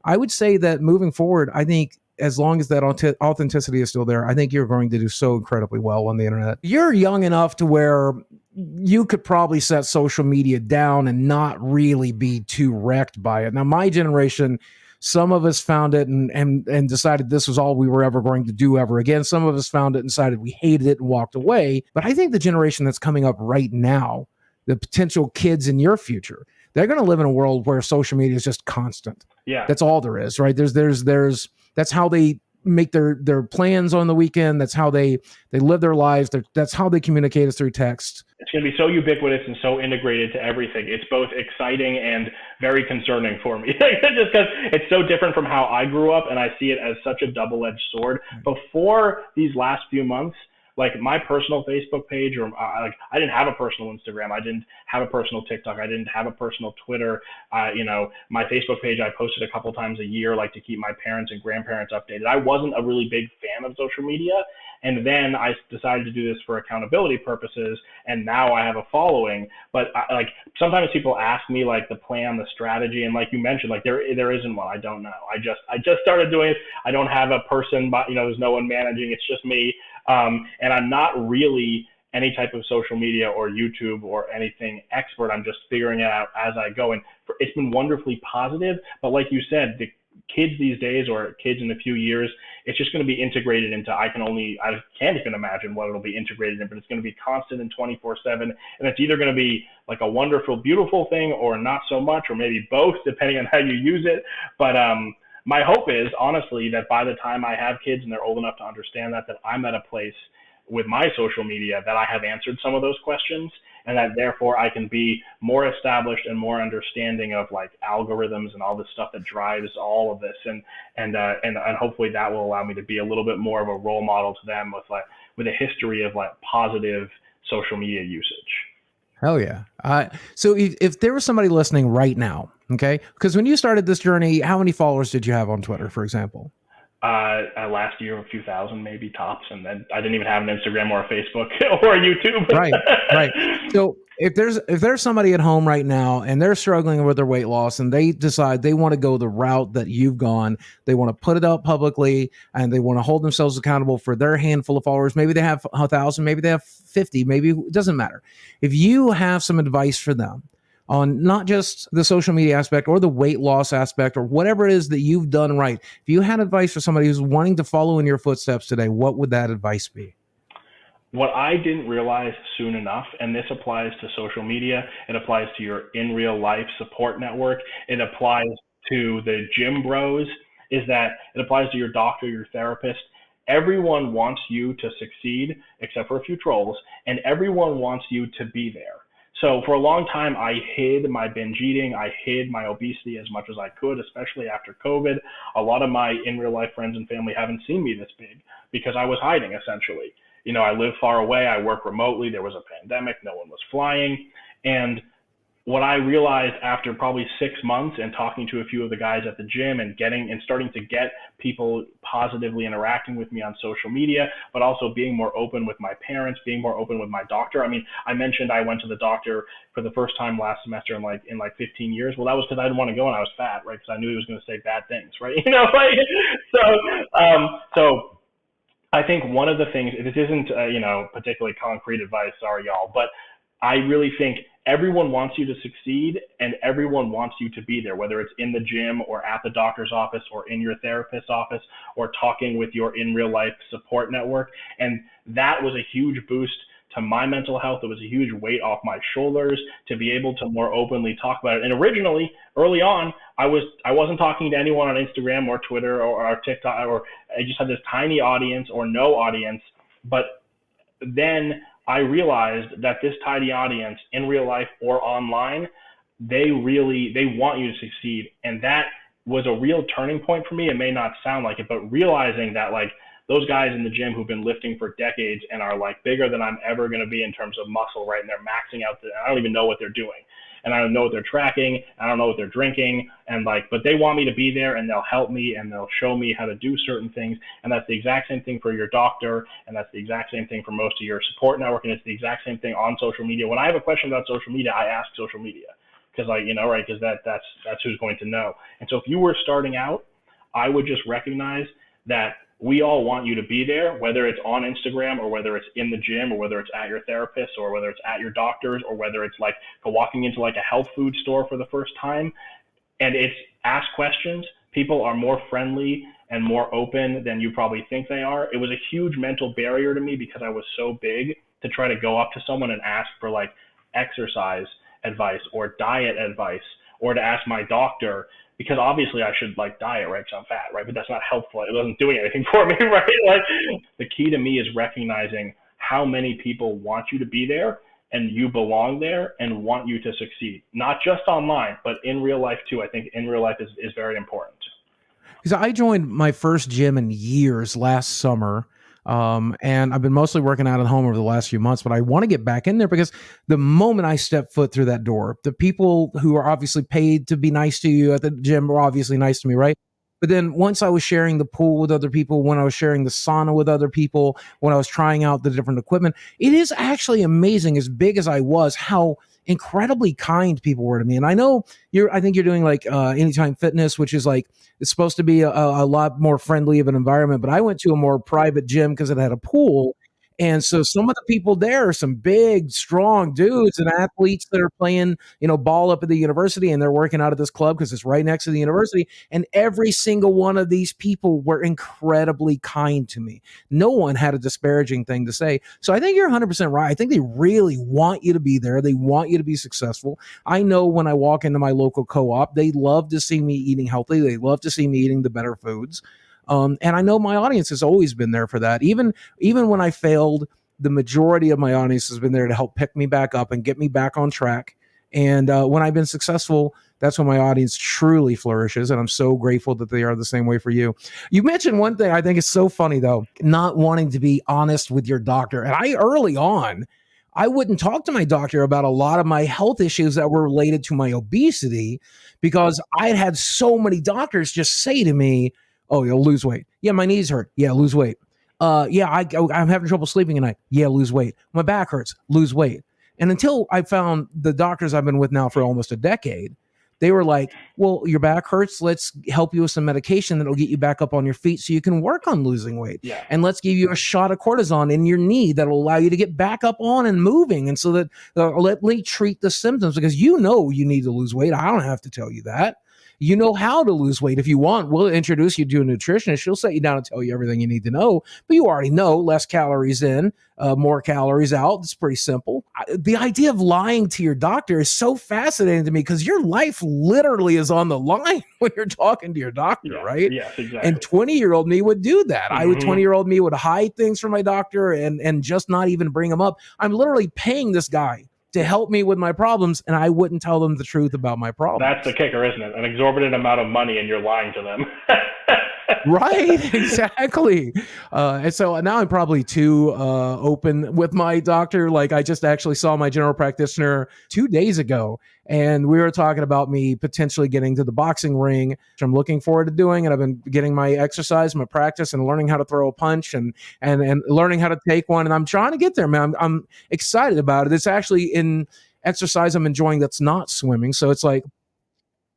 I would say that moving forward, I think as long as that authenticity is still there, I think you're going to do so incredibly well on the internet. You're young enough to where you could probably set social media down and not really be too wrecked by it. Now, my generation, some of us found it and decided this was all we were ever going to do ever again. Some of us found it and decided we hated it and walked away. But I think the generation that's coming up right now, the potential kids in your future, they're going to live in a world where social media is just constant. Yeah. That's all there is, right? That's how they make their plans on the weekend. That's how they live their lives. That's how they communicate is through text. It's going to be so ubiquitous and so integrated to everything. It's both exciting and very concerning for me, just because it's so different from how I grew up, and I see it as such a double-edged sword. Before these last few months, like my personal Facebook page, or I didn't have a personal Instagram, I didn't have a personal TikTok, I didn't have a personal Twitter. My Facebook page I posted a couple times a year, like to keep my parents and grandparents updated. I wasn't a really big fan of social media, and then I decided to do this for accountability purposes, and now I have a following. But sometimes people ask me like the plan, the strategy, and like you mentioned, like there isn't one. I don't know. I just started doing it. I don't have a person, but there's no one managing. It's just me. And I'm not really any type of social media or YouTube or anything expert. I'm just figuring it out as I go. And it's been wonderfully positive. But like you said, the kids these days, or kids in a few years, it's just going to be integrated into, I can't even imagine what it'll be integrated in, but it's going to be constant and 24/7. And it's either going to be like a wonderful, beautiful thing or not so much, or maybe both, depending on how you use it. But, my hope is, honestly, that by the time I have kids and they're old enough to understand that I'm at a place with my social media that I have answered some of those questions, and that therefore I can be more established and more understanding of like algorithms and all this stuff that drives all of this, and hopefully that will allow me to be a little bit more of a role model to them with a history of like positive social media usage. Hell yeah. So if there was somebody listening right now, okay, because when you started this journey, how many followers did you have on Twitter, for example? Last year, a few thousand, maybe tops. And then I didn't even have an Instagram or a Facebook or a YouTube. Right. So if there's somebody at home right now and they're struggling with their weight loss and they decide they want to go the route that you've gone, they want to put it out publicly and they want to hold themselves accountable for their handful of followers. Maybe they have 1,000, maybe they have 50, maybe it doesn't matter. If you have some advice for them on not just the social media aspect or the weight loss aspect or whatever it is that you've done right, if you had advice for somebody who's wanting to follow in your footsteps today, what would that advice be? What I didn't realize soon enough, and this applies to social media, it applies to your in real life support network, it applies to the gym bros, is that it applies to your doctor, your therapist. Everyone wants you to succeed, except for a few trolls, and everyone wants you to be there. So for a long time, I hid my binge eating. I hid my obesity as much as I could, especially after COVID. A lot of my in real life friends and family haven't seen me this big because I was hiding, essentially. I live far away. I work remotely. There was a pandemic. No one was flying. And what I realized after probably 6 months and talking to a few of the guys at the gym and starting to get people positively interacting with me on social media, but also being more open with my parents, being more open with my doctor. I mean, I mentioned I went to the doctor for the first time last semester in 15 years. Well, that was because I didn't want to go and I was fat, right? Because I knew he was going to say bad things, right? So I think one of the things, this isn't, particularly concrete advice, sorry y'all, but I really think everyone wants you to succeed and everyone wants you to be there, whether it's in the gym or at the doctor's office or in your therapist's office or talking with your in real life support network. And that was a huge boost to my mental health. It was a huge weight off my shoulders to be able to more openly talk about it. And originally, early on, I wasn't talking to anyone on Instagram or Twitter or TikTok, or I just had this tiny audience or no audience. But then I realized that this tiny audience in real life or online, they want you to succeed. And that was a real turning point for me. It may not sound like it, but realizing that those guys in the gym who've been lifting for decades and are bigger than I'm ever going to be in terms of muscle, right? And they're maxing out, I don't even know what they're doing. And I don't know what they're tracking. I don't know what they're drinking. And but they want me to be there and they'll help me and they'll show me how to do certain things. And that's the exact same thing for your doctor. And that's the exact same thing for most of your support network. And it's the exact same thing on social media. When I have a question about social media, I ask social media because because that's who's going to know. And so if you were starting out, I would just recognize that we all want you to be there, whether it's on Instagram or whether it's in the gym or whether it's at your therapist or whether it's at your doctor's or whether it's like walking into like a health food store for the first time. And it's ask questions. People are more friendly and more open than you probably think they are. It was a huge mental barrier to me because I was so big to try to go up to someone and ask for like exercise advice or diet advice or to ask my doctor, because obviously I should like diet, right? Because I'm fat, right? But that's not helpful. It wasn't doing anything for me, right? Like the key to me is recognizing how many people want you to be there and you belong there and want you to succeed, not just online, but in real life too. I think in real life is very important. Because I joined my first gym in years last summer. And I've been mostly working out at home over the last few months, but I want to get back in there because the moment I step foot through that door, the people who are obviously paid to be nice to you at the gym were obviously nice to me, right? But then once I was sharing the pool with other people, when I was sharing the sauna with other people, when I was trying out the different equipment, it is actually amazing, as big as I was, how incredibly kind people were to me. And I know I think you're doing like Anytime Fitness, which is like, it's supposed to be a lot more friendly of an environment, but I went to a more private gym because it had a pool. And so some of the people there are some big, strong dudes and athletes that are playing, ball up at the university, and they're working out at this club because it's right next to the university. And every single one of these people were incredibly kind to me. No one had a disparaging thing to say. So I think you're 100% right. I think they really want you to be there. They want you to be successful. I know when I walk into my local co-op, they love to see me eating healthy. They love to see me eating the better foods. And I know my audience has always been there for that. Even when I failed, the majority of my audience has been there to help pick me back up and get me back on track. And when I've been successful, that's when my audience truly flourishes. And I'm so grateful that they are the same way for you. You mentioned one thing I think is so funny, though, not wanting to be honest with your doctor. And early on, I wouldn't talk to my doctor about a lot of my health issues that were related to my obesity because I had so many doctors just say to me, "Oh, you'll lose weight. Yeah, my knees hurt. Yeah, lose weight. Yeah, I'm having trouble sleeping at night. Yeah, lose weight. My back hurts. Lose weight." And until I found the doctors I've been with now for almost a decade, they were like, "Well, your back hurts. Let's help you with some medication that'll get you back up on your feet so you can work on losing weight. Yeah. And let's give you a shot of cortisone in your knee that'll allow you to get back up on and moving. And so that let me treat the symptoms because you need to lose weight. I don't have to tell you that. You know how to lose weight. If you want, we'll introduce you to a nutritionist. She'll set you down and tell you everything you need to know. But you already know less calories in, more calories out. It's pretty simple. The idea of lying to your doctor is so fascinating to me because your life literally is on the line when you're talking to your doctor, right? Yes, exactly. And 20-year-old me would do that. Mm-hmm. 20-year-old me would hide things from my doctor and just not even bring them up. I'm literally paying this guy to help me with my problems, and I wouldn't tell them the truth about my problems. That's the kicker, isn't it? An exorbitant amount of money, and you're lying to them. Right, exactly. And so now I'm probably too open with my doctor. Like I just actually saw my general practitioner 2 days ago, and we were talking about me potentially getting to the boxing ring, which I'm looking forward to doing. And I've been getting my exercise, my practice, and learning how to throw a punch and learning how to take one. And I'm trying to get there, man. I'm excited about it. It's actually in exercise I'm enjoying that's not swimming. So it's like,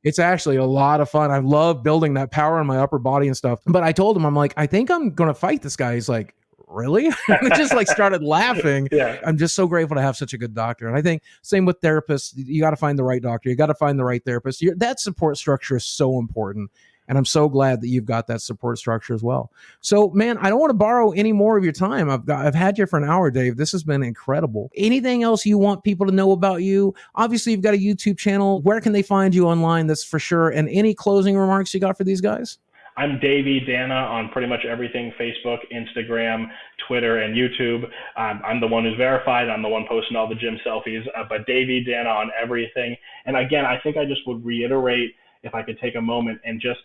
it's actually a lot of fun. I love building that power in my upper body and stuff. But I told him, I'm like, I think I'm going to fight this guy. He's like, really? And just like started laughing. Yeah. I'm just so grateful to have such a good doctor. And I think same with therapists. You got to find the right doctor. You got to find the right therapist. That support structure is so important. And I'm so glad that you've got that support structure as well. So, man, I don't want to borrow any more of your time. I've had you for an hour, Dave. This has been incredible. Anything else you want people to know about you? Obviously, you've got a YouTube channel. Where can they find you online? That's for sure. And any closing remarks you got for these guys? I'm Davey Danna on pretty much everything: Facebook, Instagram, Twitter, and YouTube. I'm the one who's verified. I'm the one posting all the gym selfies. But Davey Danna on everything. And again, I think I just would reiterate, if I could take a moment, and just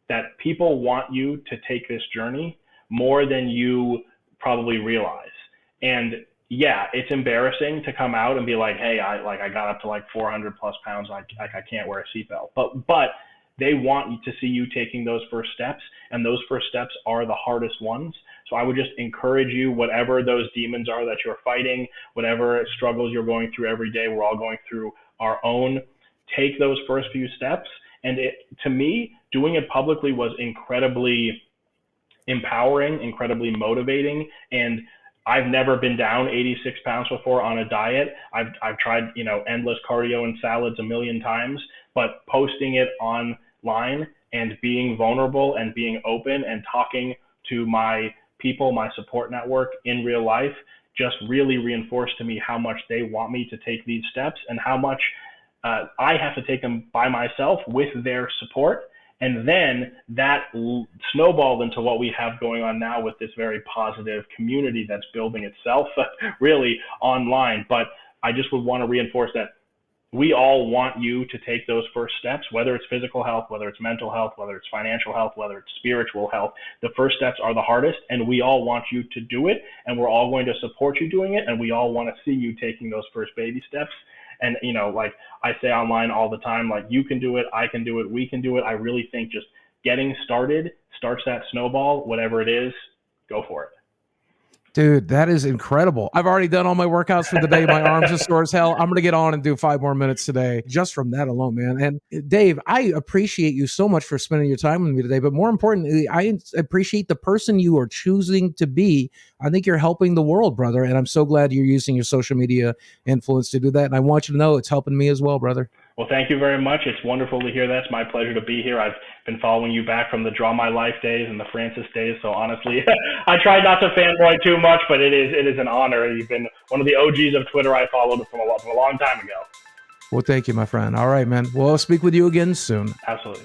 that people want you to take this journey more than you probably realize. And yeah, it's embarrassing to come out and be like, hey, I got up to like 400 plus pounds. I can't wear a seatbelt. But they want to see you taking those first steps, and those first steps are the hardest ones. So I would just encourage you, whatever those demons are that you're fighting, whatever struggles you're going through every day, we're all going through our own, take those first few steps. And to me, doing it publicly was incredibly empowering, incredibly motivating. And I've never been down 86 pounds before on a diet. I've tried, endless cardio and salads a million times, but posting it online and being vulnerable and being open and talking to my people, my support network in real life, just really reinforced to me how much they want me to take these steps and how much I have to take them by myself with their support. And then that snowballed into what we have going on now with this very positive community that's building itself really online. But I just would want to reinforce that we all want you to take those first steps, whether it's physical health, whether it's mental health, whether it's financial health, whether it's spiritual health. The first steps are the hardest, and we all want you to do it, and we're all going to support you doing it, and we all want to see you taking those first baby steps. And, like I say online all the time, like, you can do it, I can do it, we can do it. I really think just getting started starts that snowball, whatever it is, go for it. Dude, that is incredible. I've already done all my workouts for the day. My arms are sore as hell. I'm going to get on and do 5 more minutes today just from that alone, man. And Dave, I appreciate you so much for spending your time with me today. But more importantly, I appreciate the person you are choosing to be. I think you're helping the world, brother. And I'm so glad you're using your social media influence to do that. And I want you to know it's helping me as well, brother. Well, thank you very much. It's wonderful to hear that. It's my pleasure to be here. I've been following you back from the Draw My Life days and the Francis days. So honestly, I try not to fanboy too much, but it is an honor. You've been one of the OGs of Twitter. I followed from a long time ago. Well, thank you, my friend. All right, man. Well, I'll speak with you again soon. Absolutely.